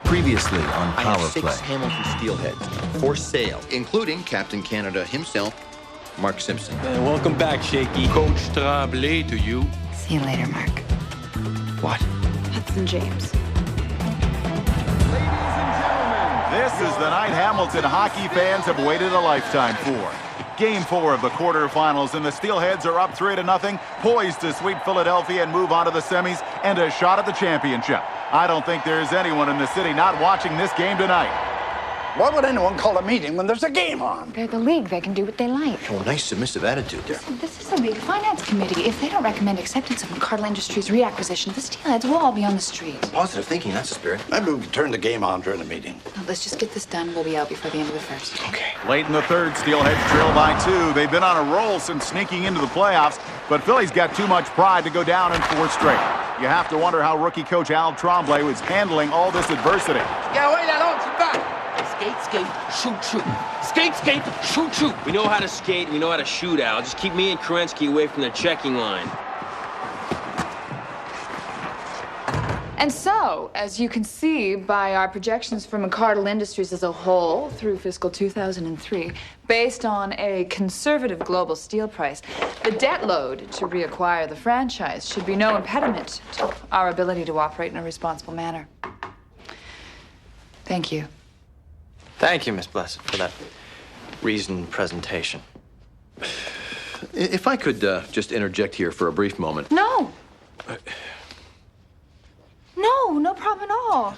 Previously on I Power have 6 Play. Hamilton steelheads for sale, including Captain Canada himself, Mark Simpson. Welcome back, Shaky. Coach Tremblay to you. See you later, Mark. What? Hudson James. This is the night Hamilton hockey fans have waited a lifetime for. Game 4 of the quarterfinals, and the Steelheads are up 3-0, poised to sweep Philadelphia and move on to the semis and a shot at the championship. I don't think there's anyone in the city not watching this game tonight. Why would anyone call a meeting when there's a game on? They're the league. They can do what they like. Oh, nice submissive attitude there. Listen, this is a league finance committee. If they don't recommend acceptance of McCardle Industries reacquisition, the Steelheads will all be on the street. Positive thinking, that's the spirit. Maybe we could turn the game on during the meeting. Now, let's just get this done. We'll be out before the end of the first. Okay. Late in the third, Steelheads trail by 2. They've been on a roll since sneaking into the playoffs, but Philly's got too much pride to go down in 4 straight. You have to wonder how rookie coach Al Tremblay was handling all this adversity. Skate, skate, shoot, shoot. Skate, skate, shoot, shoot. We know how to skate, we know how to shoot, Al. Just keep me and Kerensky away from the checking line. And so, as you can see by our projections for McCardle Industries as a whole through fiscal 2003, based on a conservative global steel price, the debt load to reacquire the franchise should be no impediment to our ability to operate in a responsible manner. Thank you. Thank you, Miss Blessed, for that reasoned presentation. If I could just interject here for a brief moment. No! No problem at all.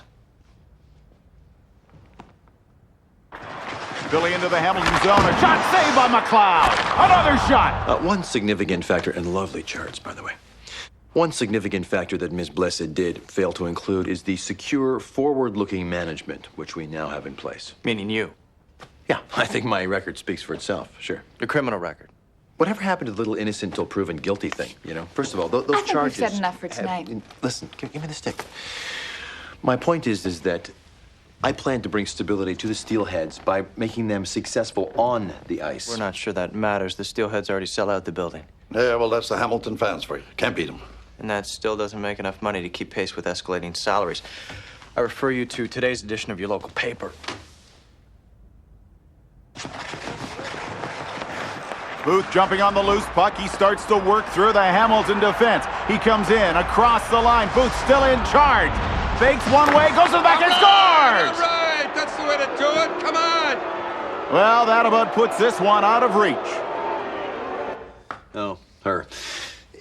Philly into the Hamilton zone. A shot saved by McLeod. Another shot. One significant factor, and lovely charts, by the way. One significant factor that Ms. Blessed did fail to include is the secure, forward-looking management, which we now have in place. Meaning you. Yeah, I think my record speaks for itself, sure. Your criminal record. Whatever happened to the little innocent till proven guilty thing, you know? First of all, those I think charges... we've said enough for tonight. Listen, give me the stick. My point is that I plan to bring stability to the Steelheads by making them successful on the ice. We're not sure that matters. The Steelheads already sell out the building. Yeah, well, that's the Hamilton fans for you. Can't beat them. And that still doesn't make enough money to keep pace with escalating salaries. I refer you to today's edition of your local paper. Booth jumping on the loose puck. He starts to work through the Hamilton defense. He comes in across the line. Booth still in charge. Fakes one way, goes to the back and scores! All right, that's the way to do it. Come on. Well, that about puts this one out of reach. Oh, her.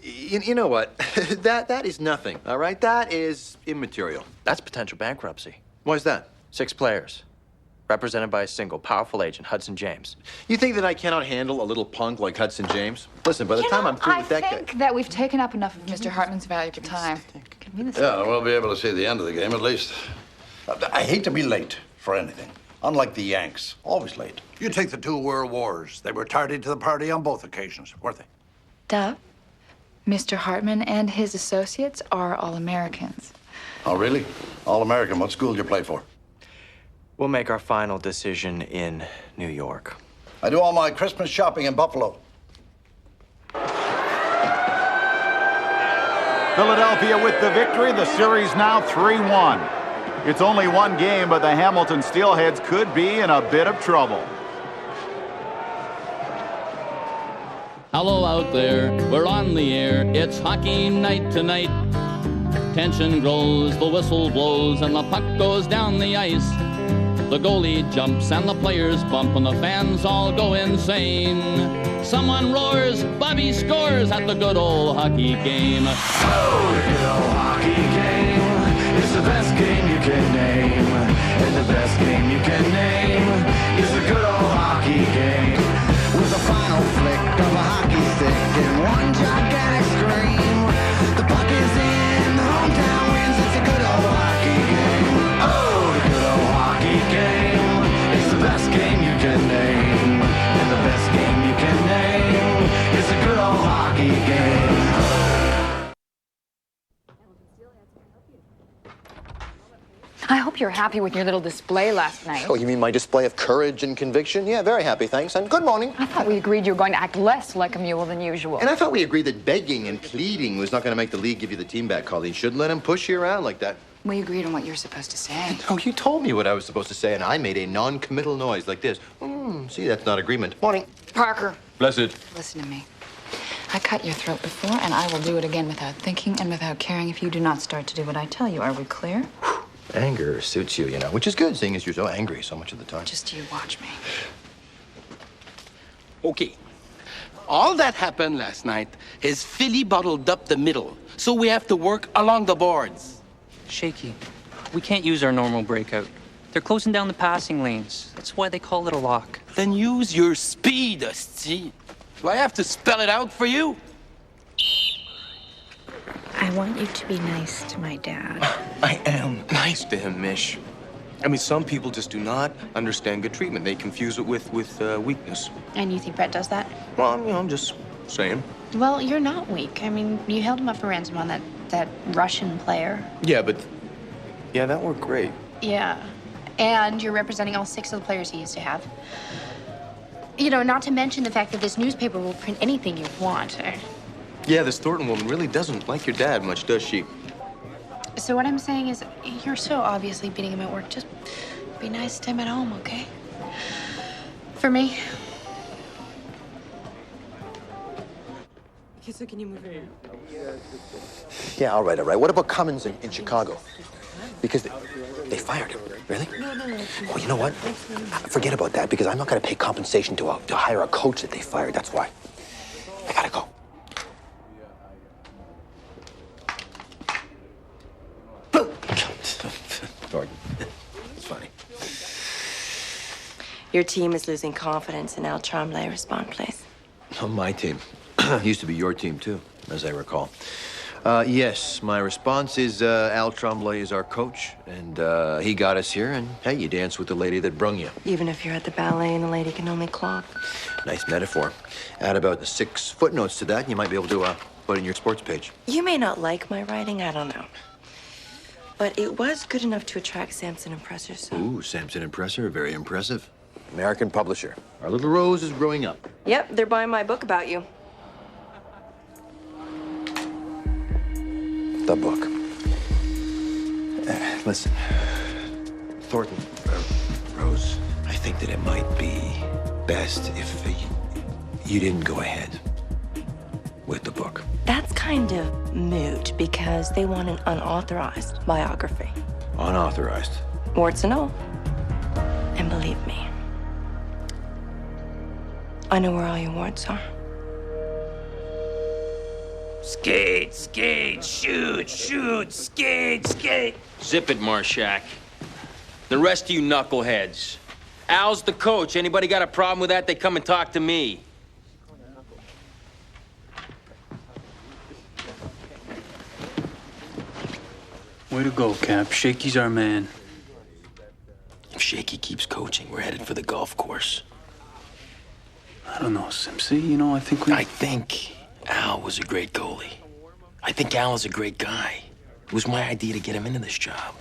You know what? that is nothing, all right? That is immaterial. That's potential bankruptcy. Why is that? 6 players, represented by a single powerful agent, Hudson James. You think that I cannot handle a little punk like Hudson James? Listen, by the time I'm through with that guy... I think that we've taken up enough of Mr. Hartman's valuable time. Give me the Yeah, we'll be able to see the end of the game at least. I hate to be late for anything. Unlike the Yanks, always late. You take the 2 World Wars. They were tardy to the party on both occasions, weren't they? Duh. Mr. Hartman and his associates are all Americans. Oh, really? All-American. What school did you play for? We'll make our final decision in New York. I do all my Christmas shopping in Buffalo. Philadelphia with the victory. The series now 3-1. It's only one game, but the Hamilton Steelheads could be in a bit of trouble. Hello out there, we're on the air. It's hockey night tonight. Tension grows, the whistle blows, and the puck goes down the ice. The goalie jumps and the players bump and the fans all go insane. Someone roars, Bobby scores at the good old hockey game. Oh, the good old hockey game is the best game you can name. And the best game you can name is the good old hockey game. With a final flick of a hockey stick and one gigantic scream. The puck is in, the hometown wins, it's a good old hockey game. Oh, the good old hockey game is the best game you can name. And the best game you can name is a good old hockey game. I hope you're happy with your little display last night. Oh, you mean my display of courage and conviction? Yeah, very happy, thanks. And good morning. I thought we agreed you were going to act less like a mule than usual. And I thought we agreed that begging and pleading was not going to make the league give you the team back, Colleen. Shouldn't let him push you around like that. We agreed on what you're supposed to say. Oh, you told me what I was supposed to say, and I made a non-committal noise like this. See, that's not agreement. Morning. Parker, Blessed. listen to me. I cut your throat before, and I will do it again without thinking and without caring if you do not start to do what I tell you. Are we clear? Anger suits you, you know, which is good, seeing as you're so angry so much of the time. Just you watch me. Okay. All that happened last night is Philly bottled up the middle, so we have to work along the boards. Shaky, we can't use our normal breakout. They're closing down the passing lanes. That's why they call it a lock. Then use your speed, see? Do I have to spell it out for you? I want you to be nice to my dad. I am nice to him, Mish. I mean, some people just do not understand good treatment. They confuse it with weakness. And you think Brett does that? Well, you know, I'm just saying. Well, you're not weak. I mean, you held him up for ransom on that Russian player. Yeah, but... Yeah, that worked great. Yeah. And you're representing all 6 of the players he used to have. You know, not to mention the fact that this newspaper will print anything you want. Yeah, this Thornton woman really doesn't like your dad much, does she? So what I'm saying is, you're so obviously beating him at work. Just be nice to him at home, okay? For me. Okay, so can you move here? Yeah, all right. What about Cummins in Chicago? Because they fired him. Really? No. Oh, you know what? Forget about that, because I'm not going to pay compensation to hire a coach that they fired. That's why. I gotta go. Gordon, it's funny. Your team is losing confidence in Al Tremblay. Respond, please. Oh, my team. Used to be your team, too, as I recall. Yes, my response is Al Tremblay is our coach, and he got us here, and hey, you dance with the lady that brung you. Even if you're at the ballet and the lady can only clock. Nice metaphor. Add about 6 footnotes to that, and you might be able to put in your sports page. You may not like my writing, I don't know. But it was good enough to attract Samson and Presser, so... Ooh, Samson and Presser, very impressive. American publisher. Our little Rose is growing up. Yep, they're buying my book about you. The book. Listen, Thornton, Rose, I think that it might be best if you didn't go ahead with the book. That's kind of moot because they want an unauthorized biography. Unauthorized? Warts and all. And believe me, I know where all your warts are. Skate, shoot, skate. Zip it, Marshak. The rest of you knuckleheads. Al's the coach. Anybody got a problem with that, they come and talk to me. Way to go, Cap. Shaky's our man. If Shaky keeps coaching, we're headed for the golf course. I don't know, Simpsy. You know, I think Al was a great goalie. I think Al is a great guy. It was my idea to get him into this job.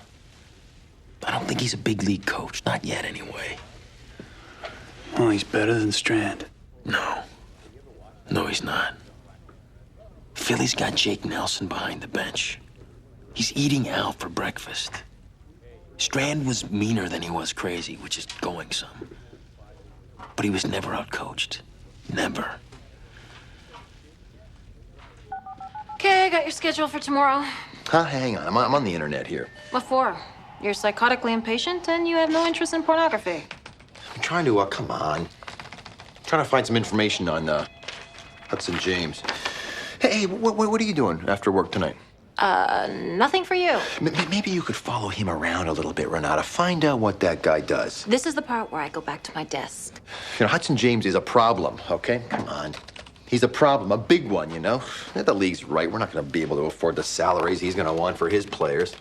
I don't think he's a big league coach. Not yet, anyway. Well, he's better than Strand. No, he's not. Philly's got Jake Nelson behind the bench. He's eating Al for breakfast. Strand was meaner than he was crazy, which is going some. But he was never outcoached. Never. Okay, I got your schedule for tomorrow. Huh? Hang on. I'm on the internet here. What for? You're psychotically impatient and you have no interest in pornography. I'm trying to, come on. Trying to find some information on Hudson James. Hey, what are you doing after work tonight? Nothing for you. Maybe you could follow him around a little bit, Renata. Find out what that guy does. This is the part where I go back to my desk. You know, Hudson James is a problem, okay? Come on. He's a problem, a big one, you know? The league's right. We're not going to be able to afford the salaries he's going to want for his players.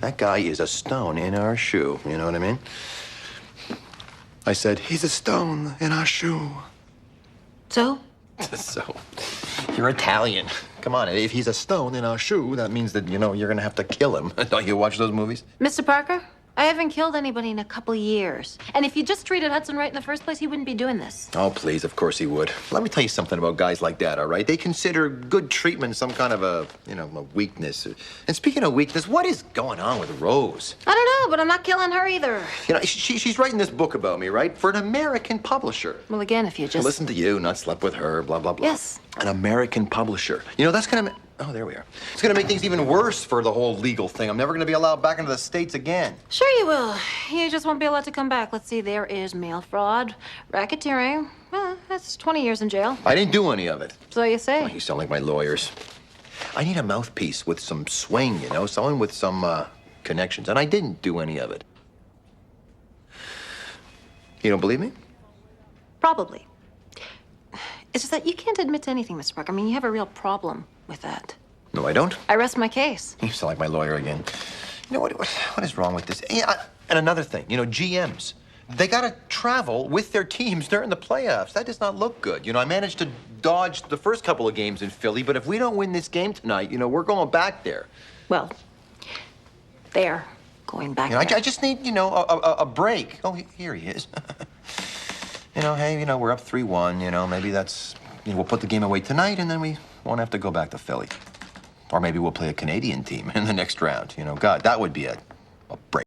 That guy is a stone in our shoe, you know what I mean? I said, he's a stone in our shoe. So? So, you're Italian. Come on, if he's a stone in our shoe, that means that, you know, you're going to have to kill him. Don't you watch those movies? Mr. Parker, I haven't killed anybody in a couple years. And if you just treated Hudson right in the first place, he wouldn't be doing this. Oh, please, of course he would. Let me tell you something about guys like that, all right? They consider good treatment some kind of a weakness. And speaking of weakness, what is going on with Rose? I don't know, but I'm not killing her either. You know, she's writing this book about me, right? For an American publisher. Well, again, if you just... Listen to you, not slept with her, blah, blah, blah. Yes. An American publisher. You know, that's gonna... Oh, there we are. It's gonna make things even worse for the whole legal thing. I'm never gonna be allowed back into the States again. Sure you will. You just won't be allowed to come back. Let's see, there is mail fraud, racketeering. Well, that's 20 years in jail. I didn't do any of it. So you say. Oh, you sound like my lawyers. I need a mouthpiece with some swing, you know, someone with some connections, and I didn't do any of it. You don't believe me? Probably. It's just that you can't admit to anything, Mr. Parker. I mean, you have a real problem with that. No, I don't. I rest my case. You sound like my lawyer again. You know, what is wrong with this? Yeah, and another thing, you know, GMs, they gotta travel with their teams during the playoffs. That does not look good. You know, I managed to dodge the first couple of games in Philly, but if we don't win this game tonight, you know, we're going back there. Well, they're going back You know, there. I just need, you know, a break. Oh, here he is. You know, hey, you know, we're up 3-1, you know, maybe that's, you know, we'll put the game away tonight and then we won't have to go back to Philly. Or maybe we'll play a Canadian team in the next round. You know, God, that would be a break.